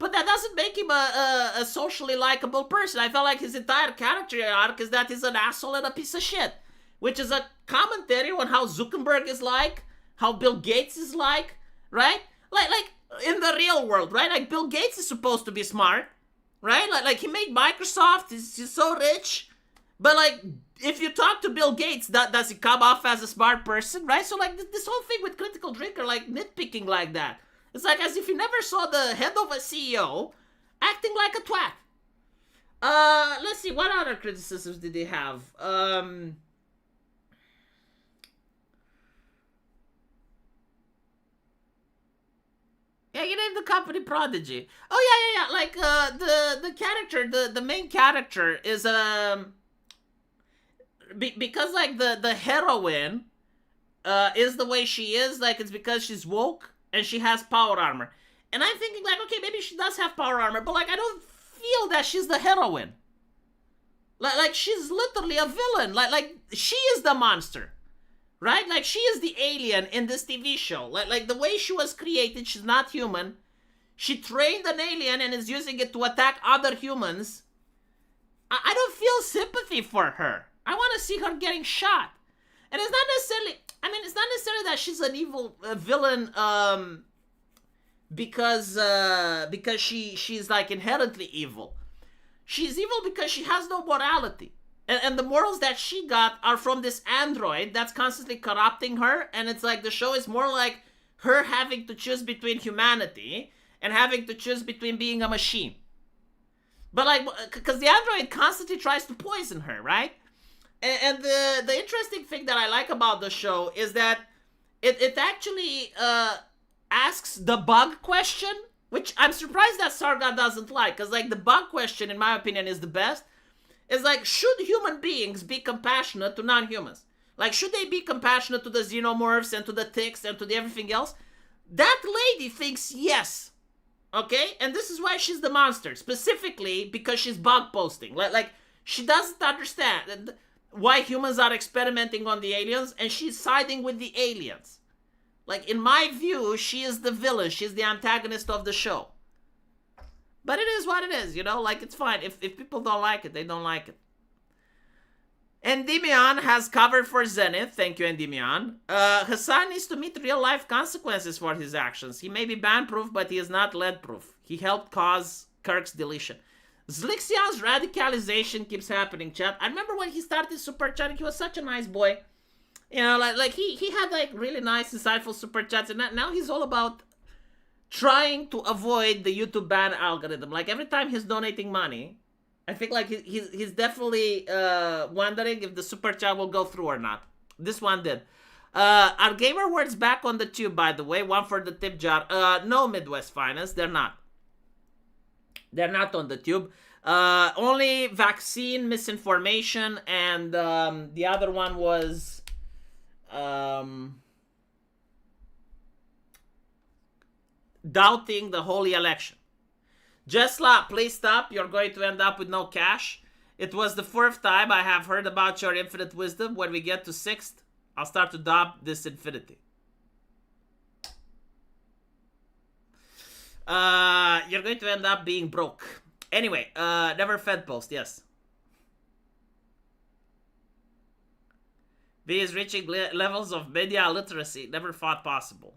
but that doesn't make him a socially likable person. I felt like his entire character arc is that he's an asshole and a piece of shit. Which is a commentary on how Zuckerberg is like, how Bill Gates is like, right? Like in the real world, right? Like, Bill Gates is supposed to be smart, right? Like he made Microsoft, he's so rich. But, like, if you talk to Bill Gates, does he come off as a smart person, right? So, like, this whole thing with Critical Drinker, like, nitpicking like that. It's like as if you never saw the head of a CEO acting like a twat. Let's see, what other criticisms did they have? Yeah, you named the company Prodigy. Oh, yeah. Like, the character, the main character is, because, like, the heroine, is the way she is, like, it's because she's woke and she has power armor. And I'm thinking, like, okay, maybe she does have power armor, but, like, I don't feel that she's the heroine. Like, she's literally a villain. Like, she is the monster. Right? Like, she is the alien in this TV show. Like the way she was created, she's not human. She trained an alien and is using it to attack other humans. I don't feel sympathy for her. I want to see her getting shot. And it's not necessarily, it's not necessarily that she's an evil villain because she's, like, inherently evil. She's evil because she has no morality. And the morals that she got are from this android that's constantly corrupting her. And it's like the show is more like her having to choose between humanity and having to choose between being a machine. But, like, because the android constantly tries to poison her, right? And the interesting thing that I like about the show is that it actually asks the bug question, which I'm surprised that Sarga doesn't like. Because, like, the bug question, in my opinion, is the best. It's like, should human beings be compassionate to non-humans? Like, should they be compassionate to the xenomorphs and to the ticks and to the everything else? That lady thinks yes. Okay? And this is why she's the monster. Specifically because she's bug posting. Like she doesn't understand why humans are experimenting on the aliens, and she's siding with the aliens. Like, in my view, she is the villain. She's the antagonist of the show. But it is what it is, you know? Like, it's fine. If people don't like it, they don't like it. Endymion has covered for Zenith. Thank you, Endymion. Hassan needs to meet real-life consequences for his actions. He may be ban-proof, but he is not lead-proof. He helped cause Kirk's deletion. Zlixian's radicalization keeps happening, chat. I remember when he started super chatting, he was such a nice boy. You know, like he had like really nice, insightful super chats, and now he's all about trying to avoid the YouTube ban algorithm. Like every time he's donating money, I think like he's definitely wondering if the super chat will go through or not. This one did. Are gamer words back on the tube, by the way? One for the tip jar. No, Midwest Finance, they're not. They're not on the tube. Only vaccine misinformation, and the other one was doubting the holy election. Jesla, please stop. You're going to end up with no cash. It was the 4th time I have heard about your infinite wisdom. When we get to 6th, I'll start to doubt this infinity. You're going to end up being broke. Anyway, never fed post, yes. B is reaching levels of media literacy never thought possible.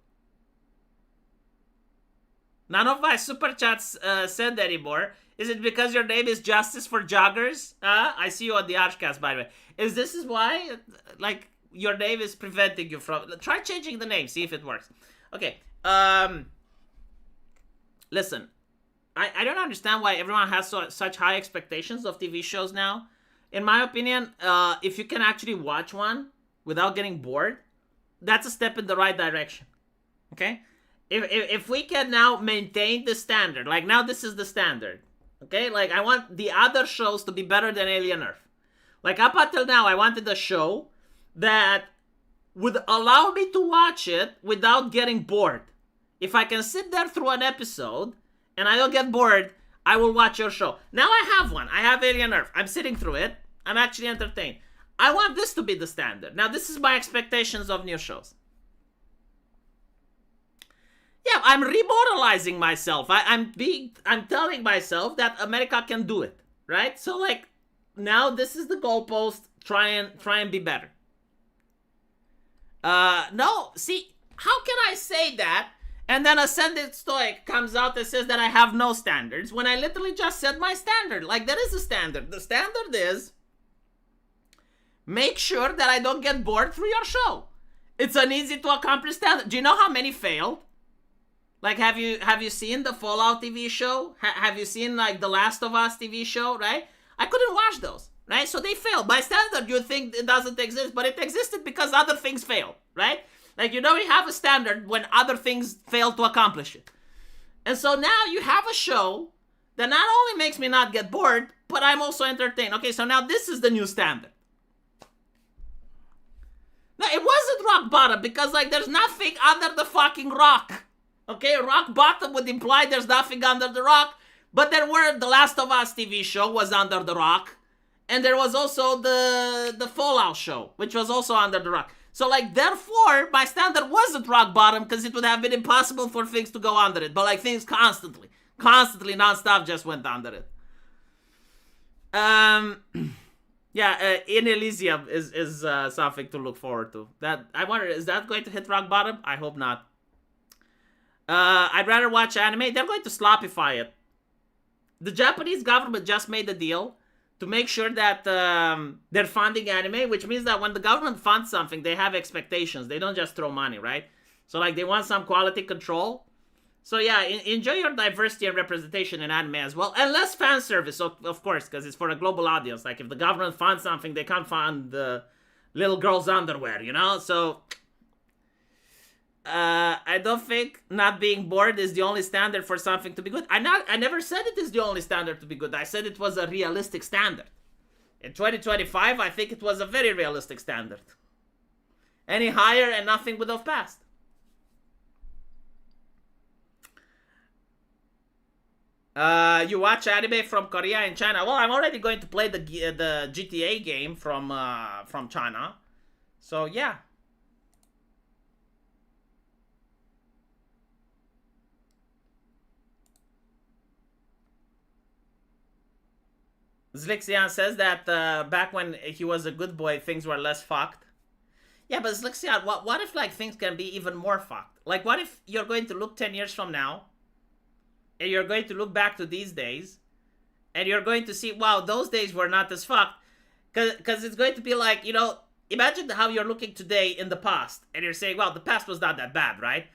None of my super chats send anymore. Is it because your name is Justice for Joggers? I see you on the Archcast, by the way. Is why? Like, your name is preventing you from... Try changing the name, see if it works. Okay, listen. I don't understand why everyone has such high expectations of TV shows now. In my opinion, if you can actually watch one without getting bored, that's a step in the right direction. Okay? If we can now maintain the standard, like now this is the standard. Okay? Like I want the other shows to be better than Alien Earth. Like up until now, I wanted a show that would allow me to watch it without getting bored. If I can sit there through an episode and I don't get bored, I will watch your show. Now I have one. I have Alien Earth. I'm sitting through it. I'm actually entertained. I want this to be the standard. Now this is my expectations of new shows. Yeah, I'm remoralizing myself. I'm telling myself that America can do it, right? So like, now this is the goalpost. Try and be better. No, see, how can I say that? And then Ascended Stoic comes out and says that I have no standards when I literally just said my standard. Like, there is a standard. The standard is make sure that I don't get bored through your show. It's an easy to accomplish standard. Do you know how many failed? Like, have you seen the Fallout TV show? Have you seen, like, the Last of Us TV show, right? I couldn't watch those, right? So they failed. By standard, you think it doesn't exist, but it existed because other things failed, right? Like, you don't have a standard when other things fail to accomplish it. And so now you have a show that not only makes me not get bored, but I'm also entertained. Okay, so now this is the new standard. Now, it wasn't rock bottom because, like, there's nothing under the fucking rock. Okay, rock bottom would imply there's nothing under the rock, but there were, the Last of Us TV show was under the rock, and there was also the Fallout show, which was also under the rock. So, like, therefore, my standard wasn't rock bottom because it would have been impossible for things to go under it. But, like, things constantly, nonstop just went under it. Yeah, In Elysium is something to look forward to. That I wonder, is that going to hit rock bottom? I hope not. I'd rather watch anime. They're going to sloppify it. The Japanese government just made a deal to make sure that they're funding anime, which means that when the government funds something, they have expectations. They don't just throw money, right? So, like, they want some quality control. So, yeah, enjoy your diversity and representation in anime as well. And less fan service, of course, because it's for a global audience. Like, if the government funds something, they can't fund the little girl's underwear, you know? So, I don't think not being bored is the only standard for something to be good. I never said it is the only standard to be good. I said it was a realistic standard. In 2025, I think it was a very realistic standard. Any higher and nothing would have passed. You watch anime from Korea and China. Well, I'm already going to play the GTA game from China. So, yeah. Zlixian says that back when he was a good boy, things were less fucked. Yeah, but Zlixian, what if, like, things can be even more fucked? Like, what if you're going to look 10 years from now, and you're going to look back to these days, and you're going to see, wow, those days were not as fucked. Because it's going to be like, you know, imagine how you're looking today in the past, and you're saying, well, the past was not that bad, right?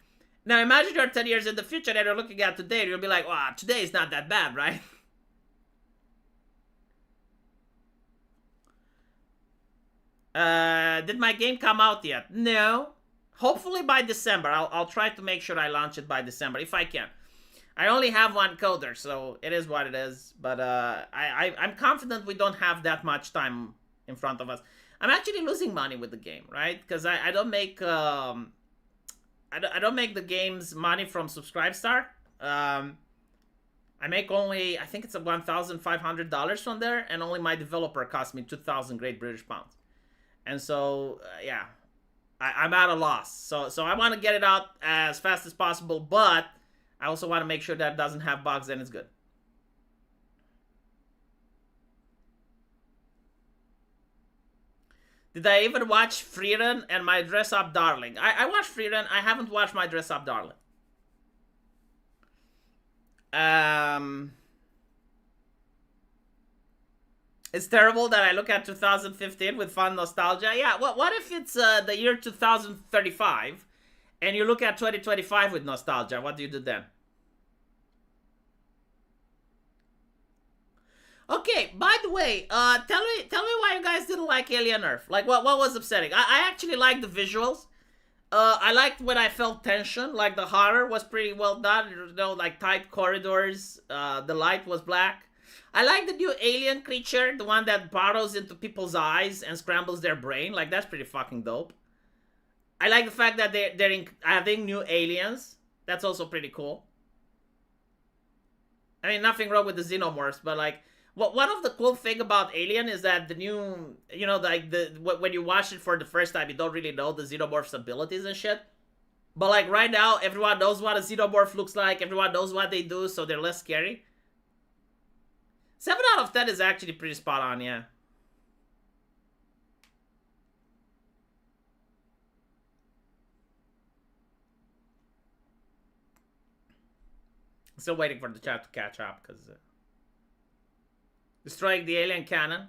Now imagine you're 10 years in the future and you're looking at today, and you'll be like, wow, today is not that bad, right? Did my game come out yet? No. Hopefully by December. I'll try to make sure I launch it by December, if I can. I only have one coder, so it is what it is. But I'm confident we don't have that much time in front of us. I'm actually losing money with the game, right? Because I don't make I don't make the game's money from Subscribestar. I make only, I think it's $1,500 from there, and only my developer cost me 2,000 Great British Pounds. And so, yeah, I'm at a loss. So I want to get it out as fast as possible, but I also want to make sure that it doesn't have bugs and it's good. Did I even watch Freerun and My Dress Up Darling? I watched Freerun. I haven't watched My Dress Up Darling. It's terrible that I look at 2015 with fun nostalgia. Yeah, what if it's the year 2035 and you look at 2025 with nostalgia? What do you do then? Okay, by the way, tell me why you guys didn't like Alien Earth. Like, what was upsetting? I actually liked the visuals. I liked when I felt tension. Like, the horror was pretty well done. You know, like tight corridors. The light was black. I like the new alien creature, the one that burrows into people's eyes and scrambles their brain. Like, that's pretty fucking dope. I like the fact that they're adding new aliens. That's also pretty cool. I mean, nothing wrong with the xenomorphs, but like, one of the cool thing about Alien is that the new, you know, like when you watch it for the first time, you don't really know the xenomorph's abilities and shit. But like right now, everyone knows what a xenomorph looks like. Everyone knows what they do, so they're less scary. 7 out of 10 is actually pretty spot on, yeah. Still waiting for the chat to catch up, because destroying the alien cannon.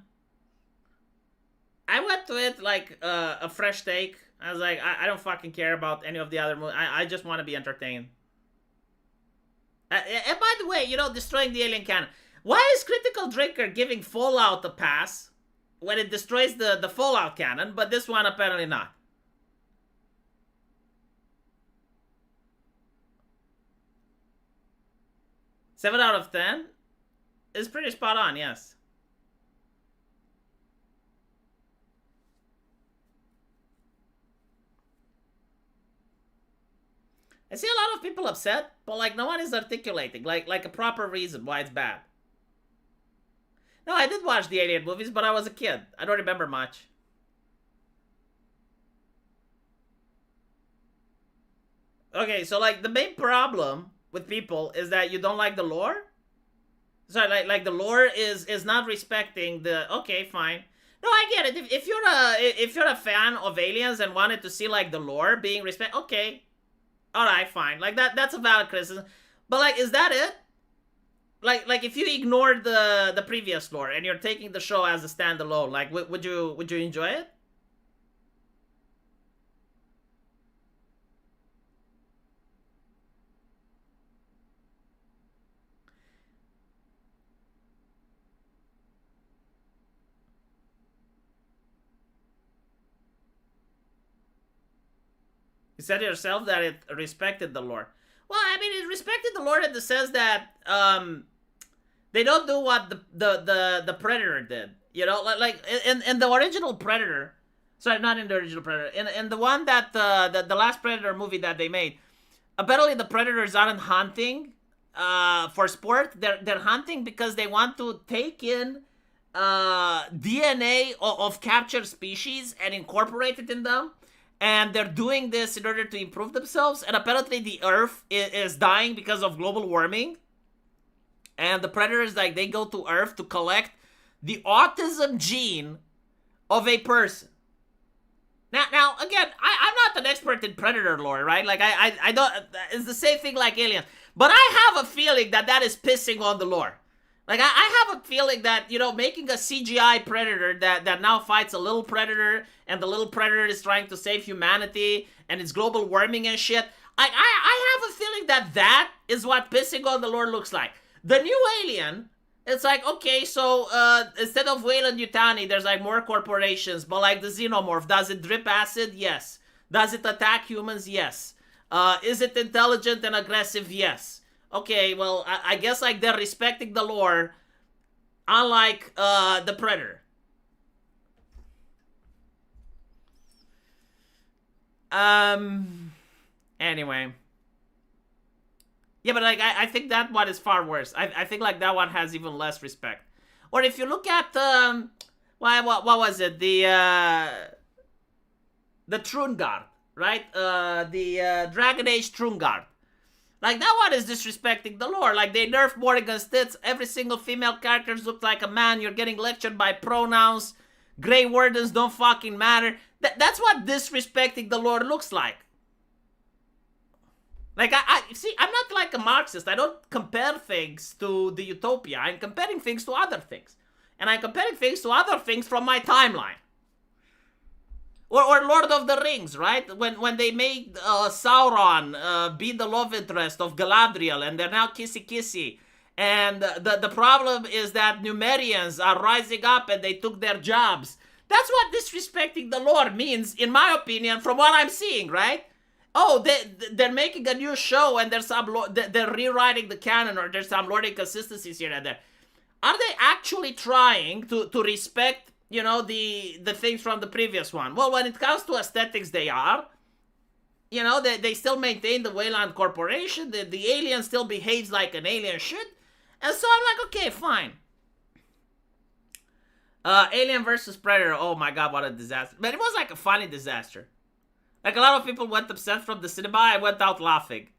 I went to it like a fresh take. I was like, I don't fucking care about any of the other movies. I just want to be entertained. And by the way, you know, destroying the alien cannon. Why is Critical Drinker giving Fallout a pass when it destroys the Fallout cannon, but this one apparently not? Seven out of 10 is pretty spot on, yes. I see a lot of people upset, but like no one is articulating like a proper reason why it's bad. No, I did watch the Alien movies, but I was a kid. I don't remember much. Okay, so like the main problem with people is that you don't like the lore. So like the lore is not respecting the. Okay, fine. No, I get it. If you're a fan of aliens and wanted to see like the lore being respect, okay, all right, fine. Like that's a valid criticism. But like, is that it? Like if you ignore the previous lore and you're taking the show as a standalone, like would you enjoy it? You said yourself that it respected the lore. Well, I mean, it respected the lore in the sense that they don't do what the Predator did. You know, like in the original Predator. Sorry, not in the original Predator. In the one that the last Predator movie that they made, apparently the Predators aren't hunting for sport. They're hunting because they want to take in DNA of captured species and incorporate it in them. And they're doing this in order to improve themselves. And apparently the Earth is dying because of global warming. And the Predators, like, they go to Earth to collect the autism gene of a person. Now again, I'm not an expert in Predator lore, right? Like, I don't... It's the same thing like Alien. But I have a feeling that is pissing on the lore. Like, I have a feeling that, you know, making a CGI predator that now fights a little predator, and the little predator is trying to save humanity, and it's global warming and shit. I have a feeling that is what pissing on the Lord looks like. The new Alien, it's like, okay, so instead of Weyland-Yutani, there's like more corporations, but like the Xenomorph, does it drip acid? Yes. Does it attack humans? Yes. Is it intelligent and aggressive? Yes. Okay, well, I guess like they're respecting the lore, unlike the Predator. Anyway. Yeah, but like I think that one is far worse. I think like that one has even less respect. Or if you look at what was it? The Trungard, right? The Dragon Age Trungard. Like, that one is disrespecting the lore. Like, they nerfed Morrigan Stitz. Every single female character looked like a man. You're getting lectured by pronouns. Grey Wardens don't fucking matter. That's what disrespecting the lore looks like. Like, I see, I'm not like a Marxist. I don't compare things to the utopia. I'm comparing things to other things. And I'm comparing things to other things from my timeline. Or Lord of the Rings, right? When they made Sauron be the love interest of Galadriel, and they're now kissy-kissy. And the problem is that Numerians are rising up and they took their jobs. That's what disrespecting the lore means, in my opinion, from what I'm seeing, right? Oh, they're making a new show and they're rewriting the canon, or there's some lore inconsistencies here and there. Are they actually trying to respect, you know, the things from the previous one? Well, when it comes to aesthetics, they are. You know, they still maintain the Weyland Corporation. The alien still behaves like an alien should. And so I'm like, okay, fine. Alien versus Predator. Oh my god, what a disaster. But it was like a funny disaster. Like, a lot of people went upset from the cinema. I went out laughing.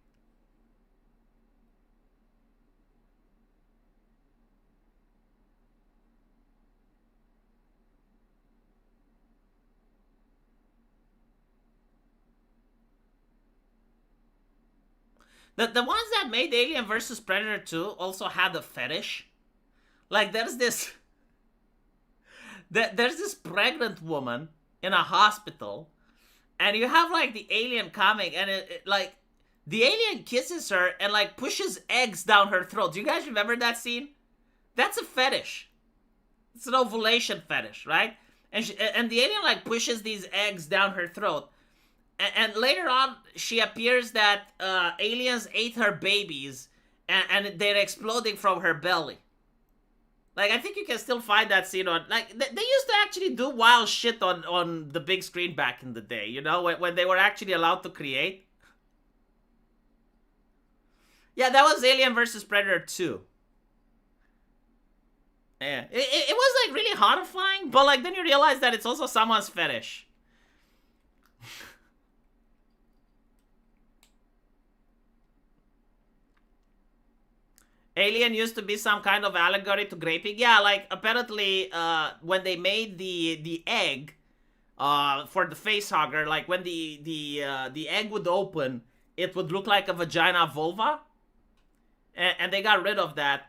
The ones that made Alien vs. Predator 2 also had a fetish. Like, there's this pregnant woman in a hospital, and you have like the alien coming, and it like the alien kisses her and like pushes eggs down her throat. Do you guys remember that scene? That's a fetish. It's an ovulation fetish, right? And the alien like pushes these eggs down her throat. And later on, she appears that aliens ate her babies, and they're exploding from her belly. Like, I think you can still find that scene on... Like, they used to actually do wild shit on the big screen back in the day, you know? When they were actually allowed to create. Yeah, that was Alien vs. Predator 2. Yeah. It was, like, really horrifying, but, like, then you realize that it's also someone's fetish. Alien used to be some kind of allegory to graping. Yeah, like, apparently, when they made the egg for the facehugger, like, when the egg would open, it would look like a vagina vulva. And they got rid of that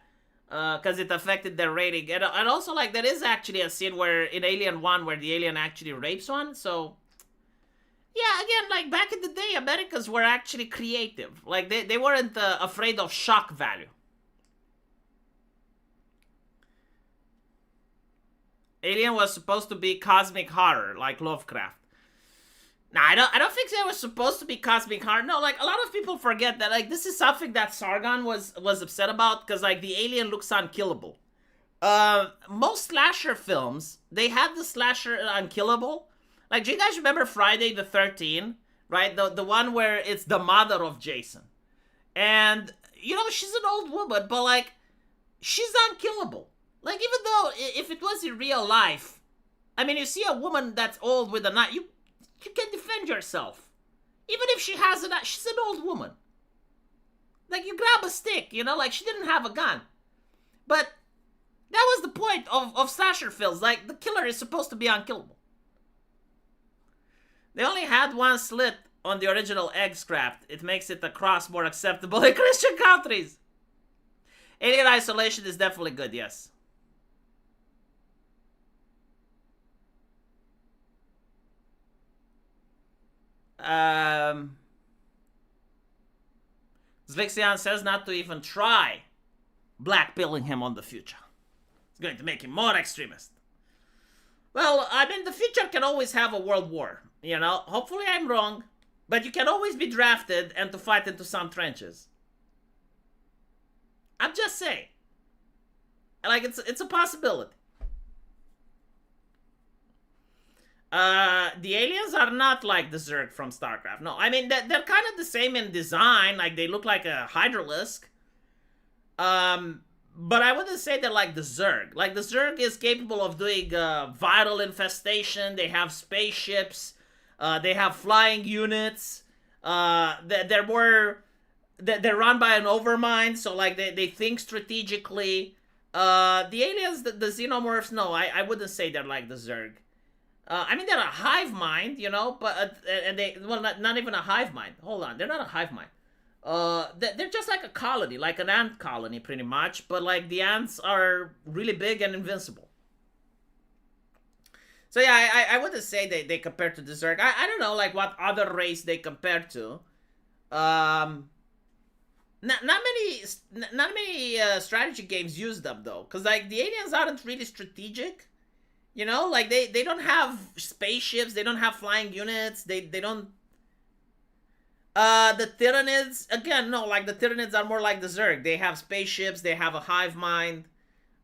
because it affected their rating. And also, like, there is actually a scene where in Alien 1 where the alien actually rapes one, so... Yeah, again, like, back in the day, Americans were actually creative. Like, they weren't afraid of shock value. Alien was supposed to be cosmic horror, like Lovecraft. Nah, I don't think it was supposed to be cosmic horror. No, like, a lot of people forget that, like, this is something that Sargon was upset about, because, like, the alien looks unkillable. Most slasher films, they had the slasher unkillable. Like, do you guys remember Friday the 13th? Right? The one where it's the mother of Jason. And, you know, she's an old woman, but, like, she's unkillable. Like, even though, if it was in real life, I mean, you see a woman that's old with a knife, you can defend yourself. Even if she has a knife, she's an old woman. Like, you grab a stick, you know, like, she didn't have a gun. But that was the point of slasher films. Like, the killer is supposed to be unkillable. They only had one slit on the original egg scrapped. It makes it a cross more acceptable in Christian countries. Alien Isolation is definitely good, yes. Zvixian says not to even try blackpilling him on the future. It's going to make him more extremist. Well, I mean, the future can always have a world war, you know? Hopefully I'm wrong, but you can always be drafted and to fight into some trenches. I'm just saying. Like, it's a possibility. The aliens are not like the Zerg from StarCraft. No, I mean, they're kind of the same in design. Like, they look like a Hydralisk. But I wouldn't say they're like the Zerg. Like, the Zerg is capable of doing viral infestation. They have spaceships. They have flying units. They're run by an overmind, so like they think strategically. The aliens, the xenomorphs, no, I wouldn't say they're like the Zerg. I mean, they're a hive mind, you know, but and they, well, not even a hive mind. Hold on, they're not a hive mind. They're just like a colony, like an ant colony, pretty much. But like the ants are really big and invincible. So yeah, I wouldn't say they compare to the Zerg. I don't know, like what other race they compare to. Not many strategy games use them though, because like the aliens aren't really strategic. You know, like they don't have spaceships, they don't have flying units, they don't. The Tyranids, again, no, like the Tyranids are more like the Zerg. They have spaceships, they have a hive mind,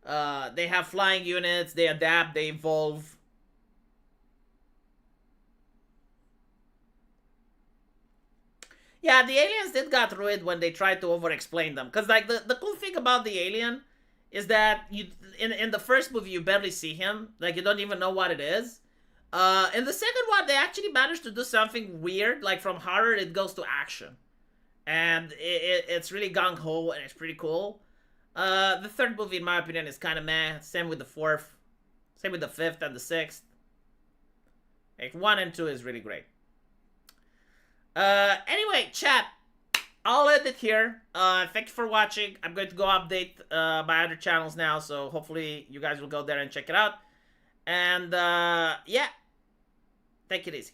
they have flying units, they adapt, they evolve. Yeah, the aliens did got ruined when they tried to over-explain them. Because, like, the cool thing about the alien is that you in the first movie, you barely see him. Like, you don't even know what it is. In the second one, they actually managed to do something weird. Like, from horror, it goes to action. And it's really gung-ho, and it's pretty cool. The third movie, in my opinion, is kind of meh. Same with the fourth. Same with the fifth and the sixth. Like, 1 and 2 is really great. Anyway, chat, I'll end it here. Thank you for watching. I'm going to go update my other channels now, so hopefully you guys will go there and check it out. And yeah, take it easy.